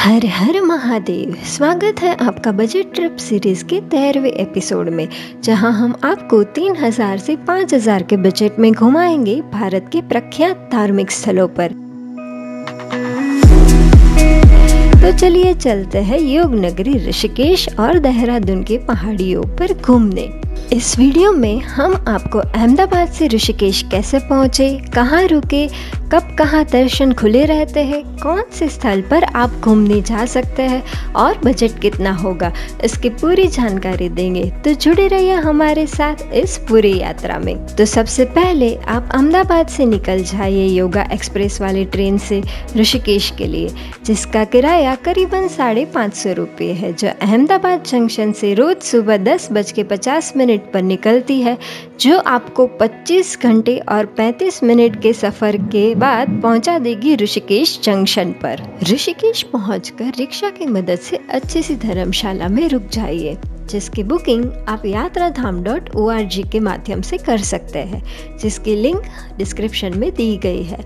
हर हर महादेव। स्वागत है आपका बजट ट्रिप सीरीज के 13वें एपिसोड में, जहां हम आपको 3000 से 5000 के बजट में घुमाएंगे भारत के प्रख्यात धार्मिक स्थलों पर। तो चलिए चलते हैं योग नगरी ऋषिकेश और देहरादून के पहाड़ियों पर घूमने। इस वीडियो में हम आपको अहमदाबाद से ऋषिकेश कैसे पहुँचे, कहाँ रुके, कब कहाँ दर्शन खुले रहते हैं, कौन से स्थल पर आप घूमने जा सकते हैं और बजट कितना होगा, इसकी पूरी जानकारी देंगे। तो जुड़े रहिए हमारे साथ इस पूरी यात्रा में। तो सबसे पहले आप अहमदाबाद से निकल जाइए योगा एक्सप्रेस वाली ट्रेन से ऋषिकेश के लिए, जिसका किराया करीबन 550 रुपये है, जो अहमदाबाद जंक्शन से रोज सुबह 10:50 पर निकलती है, जो आपको 25 घंटे और 35 मिनट के सफर के बाद पहुंचा देगी ऋषिकेश जंक्शन पर। ऋषिकेश पहुंचकर रिक्शा की मदद से अच्छी सी धर्मशाला में रुक जाइए, जिसकी बुकिंग आप yatratham.org के माध्यम से कर सकते हैं, जिसकी लिंक डिस्क्रिप्शन में दी गई है।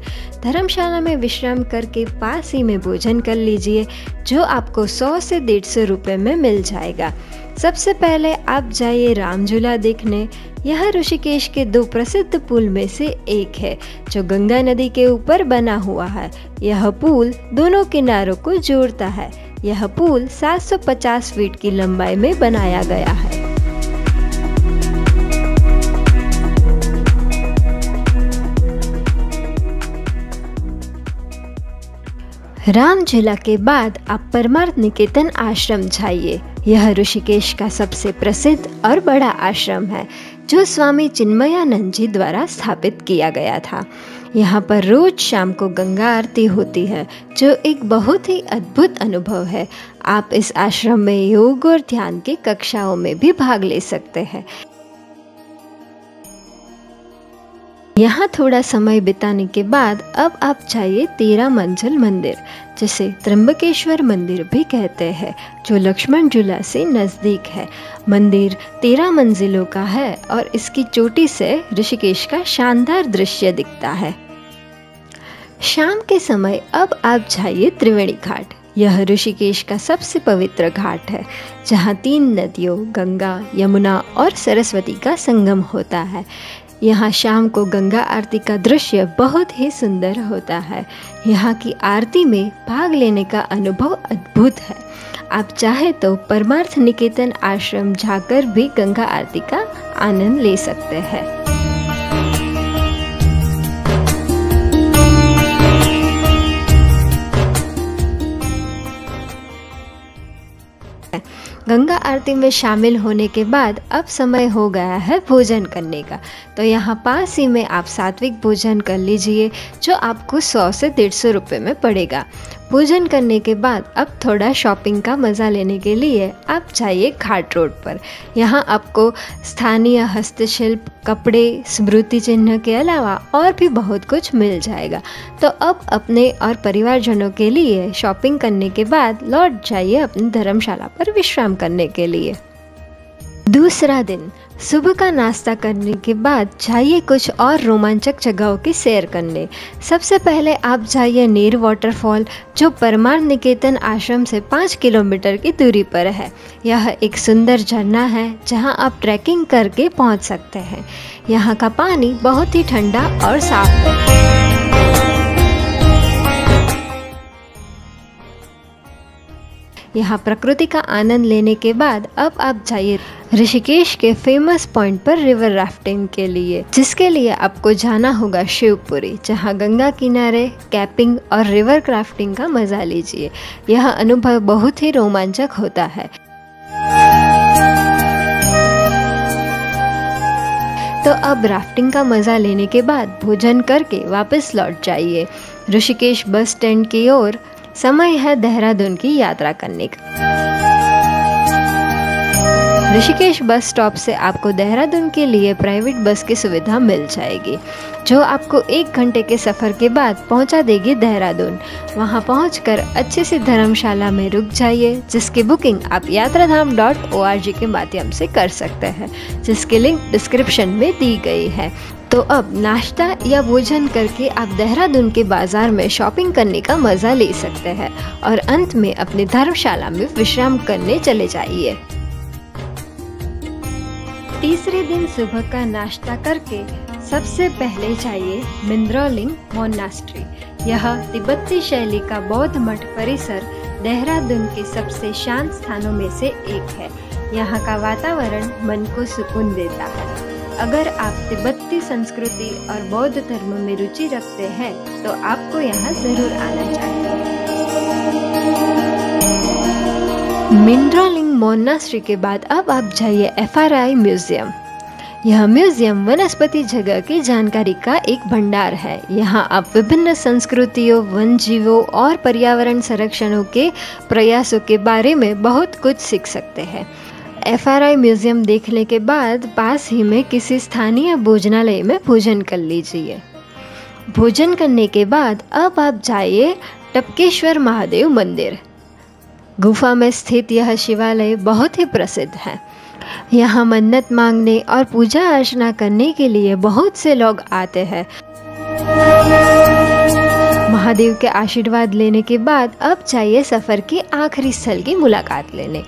धर्मशाला में विश्राम करके पास ही में भोजन कर लीजिए, जो आपको 100 से 150 रुपये में मिल जाएगा। सबसे पहले आप जाइए राम झूला देखने। यह ऋषिकेश के 2 प्रसिद्ध पुल में से एक है, जो गंगा नदी के ऊपर बना हुआ है। यह पुल दोनों किनारों को जोड़ता है। यह पुल 750 फीट की लंबाई में बनाया गया है। राम झूला के बाद आप परमार्थ निकेतन आश्रम जाइए। यह ऋषिकेश का सबसे प्रसिद्ध और बड़ा आश्रम है, जो स्वामी चिन्मयानंद जी द्वारा स्थापित किया गया था। यहाँ पर रोज शाम को गंगा आरती होती है, जो एक बहुत ही अद्भुत अनुभव है। आप इस आश्रम में योग और ध्यान की कक्षाओं में भी भाग ले सकते हैं। यहाँ थोड़ा समय बिताने के बाद अब आप जाइए 13 मंजिल मंदिर, जिसे त्र्यंबकेश्वर मंदिर भी कहते हैं, जो लक्ष्मण झूला से नजदीक है। मंदिर 13 मंजिलों का है और इसकी चोटी से ऋषिकेश का शानदार दृश्य दिखता है। शाम के समय अब आप जाइए त्रिवेणी घाट। यह ऋषिकेश का सबसे पवित्र घाट है, जहाँ 3 नदियों गंगा, यमुना और सरस्वती का संगम होता है। यहाँ शाम को गंगा आरती का दृश्य बहुत ही सुंदर होता है। यहाँ की आरती में भाग लेने का अनुभव अद्भुत है। आप चाहे तो परमार्थ निकेतन आश्रम जाकर भी गंगा आरती का आनंद ले सकते हैं। गंगा आरती में शामिल होने के बाद अब समय हो गया है भोजन करने का। तो यहाँ पास ही में आप सात्विक भोजन कर लीजिए, जो आपको 100 से 150 रुपये में पड़ेगा। भोजन करने के बाद अब थोड़ा शॉपिंग का मज़ा लेने के लिए आप जाइए घाट रोड पर। यहाँ आपको स्थानीय हस्तशिल्प, कपड़े, स्मृति चिन्ह के अलावा और भी बहुत कुछ मिल जाएगा। तो अब अपने और परिवारजनों के लिए शॉपिंग करने के बाद लौट जाइए अपनी धर्मशाला पर विश्राम करने के लिए। दूसरा दिन सुबह का नाश्ता करने के बाद जाइए कुछ और रोमांचक जगहों की सैर करने। सबसे पहले आप जाइए नीर वाटरफॉल, जो परमार्थ निकेतन आश्रम से 5 किलोमीटर की दूरी पर है। यह एक सुंदर झरना है, जहां आप ट्रैकिंग करके पहुंच सकते हैं। यहाँ का पानी बहुत ही ठंडा और साफ है। यहाँ प्रकृति का आनंद लेने के बाद अब आप जाइए ऋषिकेश के फेमस पॉइंट पर रिवर राफ्टिंग के लिए, जिसके लिए आपको जाना होगा शिवपुरी, जहाँ गंगा किनारे कैंपिंग और रिवर क्राफ्टिंग का मजा लीजिए। यह अनुभव बहुत ही रोमांचक होता है। तो अब राफ्टिंग का मजा लेने के बाद भोजन करके वापस लौट जाइए ऋषिकेश बस स्टैंड की ओर। समय है देहरादून की यात्रा करने का। ऋषिकेश बस स्टॉप से आपको देहरादून के लिए प्राइवेट बस की सुविधा मिल जाएगी, जो आपको 1 घंटे के सफ़र के बाद पहुंचा देगी देहरादून। वहां पहुंचकर अच्छे से धर्मशाला में रुक जाइए, जिसकी बुकिंग आप yatratham.org के माध्यम से कर सकते हैं, जिसकी लिंक डिस्क्रिप्शन में दी गई है। तो अब नाश्ता या भोजन करके आप देहरादून के बाजार में शॉपिंग करने का मजा ले सकते हैं और अंत में अपनी धर्मशाला में विश्राम करने चले जाइए। तीसरे दिन सुबह का नाश्ता करके सबसे पहले जाइए मिंद्रोलिंग मोनास्ट्री। यह तिब्बती शैली का बौद्ध मठ परिसर देहरादून के सबसे शांत स्थानों में से एक है। यहाँ का वातावरण मन को सुकून देता है। अगर आप तिब्बती संस्कृति और बौद्ध धर्म में रुचि रखते हैं तो आपको यहाँ जरूर आना चाहिए। मिंद्रोलिंग मोनास्ट्री के बाद अब आप जाइए FRI म्यूजियम। यह म्यूजियम वनस्पति जगह की जानकारी का एक भंडार है। यहाँ आप विभिन्न संस्कृतियों, वन जीवों और पर्यावरण संरक्षणों के प्रयासों के बारे में बहुत कुछ सीख सकते हैं। FRI म्यूजियम देखने के बाद पास ही में किसी स्थानीय भोजनालय में भोजन कर लीजिए। भोजन करने के बाद अब आप जाइए टपकेश्वर महादेव मंदिर। गुफा में स्थित यह शिवालय बहुत ही प्रसिद्ध है। यहाँ मन्नत मांगने और पूजा अर्चना करने के लिए बहुत से लोग आते हैं। महादेव के आशीर्वाद लेने के बाद अब जाइए सफर के आखिरी स्थल की मुलाकात लेने,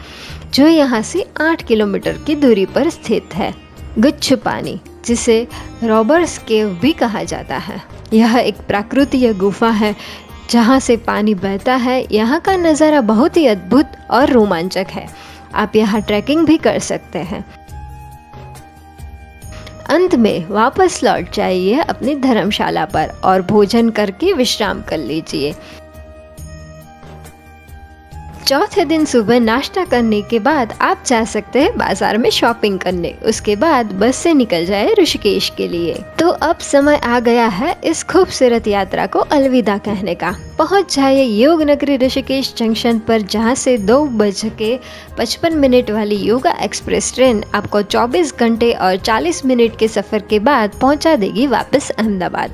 जो यहाँ से 8 किलोमीटर की दूरी पर स्थित है, गुच्छ पानी, जिसे रॉबर्स केव भी कहा जाता है। यह एक प्राकृतिक गुफा है जहाँ से पानी बहता है। यहाँ का नज़ारा बहुत ही अद्भुत और रोमांचक है। आप यहाँ ट्रैकिंग भी कर सकते हैं। अंत में वापस लौट जाइए अपनी धर्मशाला पर और भोजन करके विश्राम कर लीजिए। चौथे दिन सुबह नाश्ता करने के बाद आप जा सकते हैं बाजार में शॉपिंग करने। उसके बाद बस से निकल जाए ऋषिकेश के लिए। तो अब समय आ गया है इस खूबसूरत यात्रा को अलविदा कहने का। पहुंच जाइए योग नगरी ऋषिकेश जंक्शन पर, जहां से 2:55 वाली योगा एक्सप्रेस ट्रेन आपको 24 घंटे और 40 मिनट के सफर के बाद पहुंचा देगी वापस अहमदाबाद।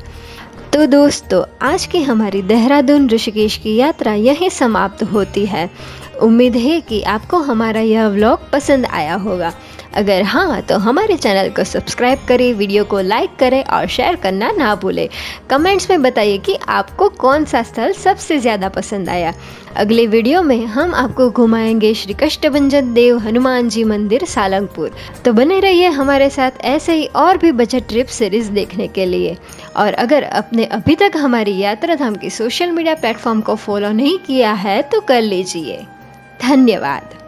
तो दोस्तों, आज की हमारी देहरादून ऋषिकेश की यात्रा यहीं समाप्त होती है। उम्मीद है कि आपको हमारा यह व्लॉग पसंद आया होगा। अगर हाँ तो हमारे चैनल को सब्सक्राइब करें, वीडियो को लाइक करें और शेयर करना ना भूलें। कमेंट्स में बताइए कि आपको कौन सा स्थल सबसे ज़्यादा पसंद आया। अगले वीडियो में हम आपको घुमाएंगे श्री कष्टभंजन देव हनुमान जी मंदिर सालंगपुर। तो बने रहिए हमारे साथ ऐसे ही और भी बजट ट्रिप सीरीज देखने के लिए। और अगर आपने अभी तक हमारी यात्रा धाम की सोशल मीडिया प्लेटफॉर्म को फॉलो नहीं किया है तो कर लीजिए। धन्यवाद।